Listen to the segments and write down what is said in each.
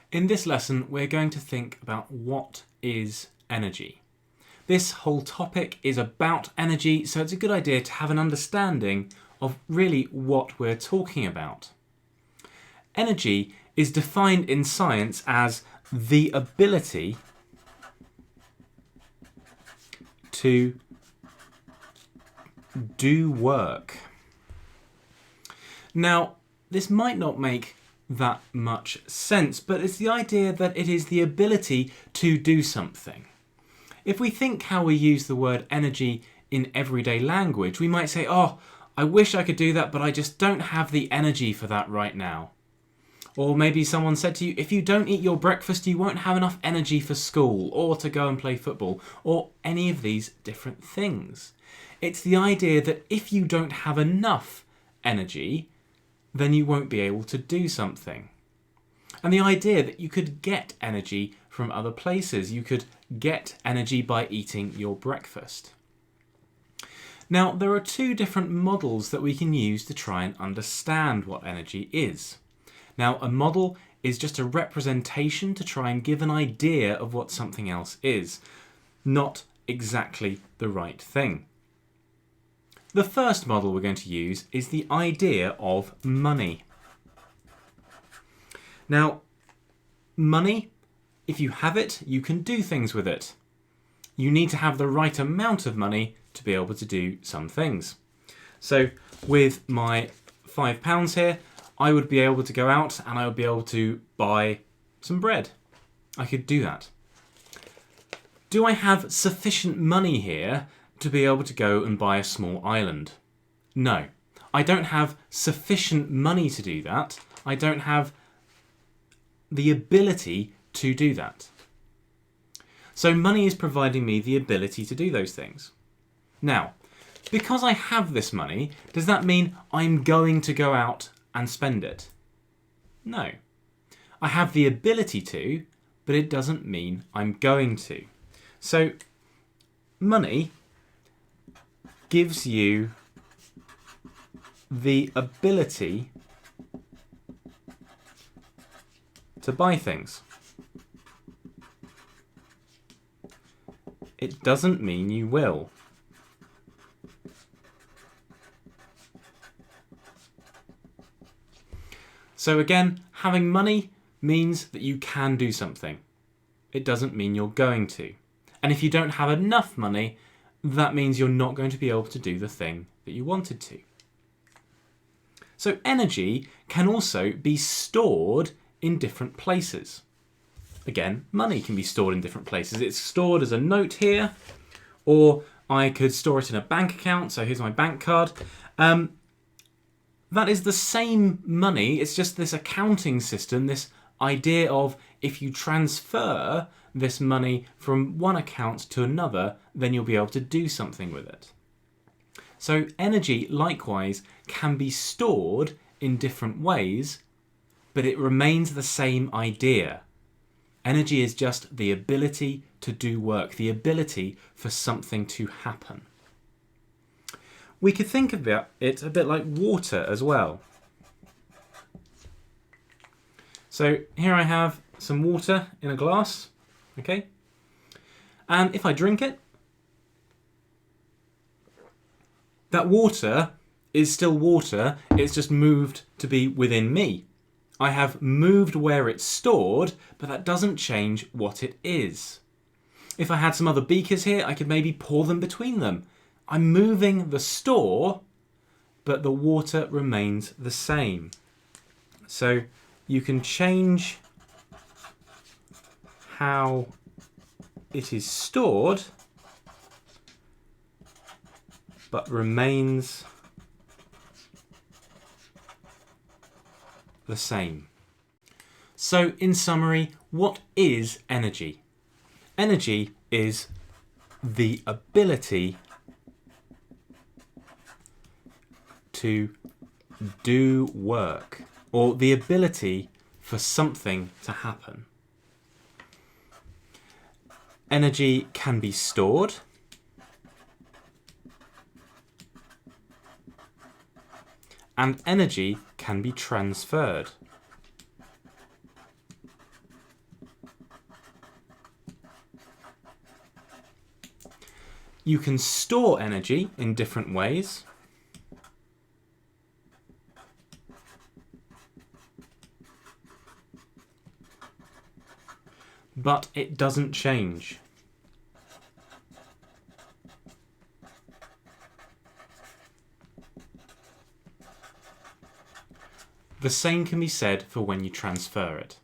In this lesson, we're going to think about what is energy. This whole topic is about energy, so it's a good idea to have an understanding of really what we're talking about. Energy is defined in science as the ability to do work. Now, this might not make that much sense, but it's the idea that it is the ability to do something. If we think how we use the word energy in everyday language, we might say, oh, I wish I could do that, but I just don't have the energy for that right now. Or maybe someone said to you, if you don't eat your breakfast, you won't have enough energy for school or to go and play football or any of these different things. It's the idea that if you don't have enough energy, then you won't be able to do something. And the idea that you could get energy from other places. You could get energy by eating your breakfast. Now, there are two different models that we can use to try and understand what energy is. Now, a model is just a representation to try and give an idea of what something else is, not exactly the right thing. The first model we're going to use is the idea of money. Now, money, if you have it, you can do things with it. You need to have the right amount of money to be able to do some things. So with my £5 here, I would be able to go out and I would be able to buy some bread. I could do that. Do I have sufficient money here to be able to go and buy a small island? No. I don't have sufficient money to do that. I don't have the ability to do that. So money is providing me the ability to do those things. Now, because I have this money, does that mean I'm going to go out and spend it? No. I have the ability to, but it doesn't mean I'm going to. So money gives you the ability to buy things. It doesn't mean you will. So again, having money means that you can do something. It doesn't mean you're going to. And if you don't have enough money, that means you're not going to be able to do the thing that you wanted to. So energy can also be stored in different places. Again, money can be stored in different places. It's stored as a note here, or I could store it in a bank account. So here's my bank card. That is the same money. It's just this accounting system, this idea of if you transfer this money from one account to another, then you'll be able to do something with it. So energy, likewise, can be stored in different ways, but it remains the same idea. Energy is just the ability to do work, the ability for something to happen. We could think about it a bit like water as well. So here I have some water in a glass, okay? And if I drink it, that water is still water, it's just moved to be within me. I have moved where it's stored, but that doesn't change what it is. If I had some other beakers here, I could maybe pour them between them. I'm moving the store, but the water remains the same. So you can change how it is stored, but remains the same. So in summary, what is energy? Energy is the ability to do work, or the ability for something to happen. Energy can be stored, and energy can be transferred. You can store energy in different ways. But it doesn't change. The same can be said for when you transfer it.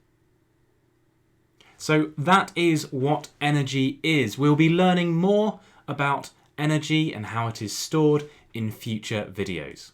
So that is what energy is. We'll be learning more about energy and how it is stored in future videos.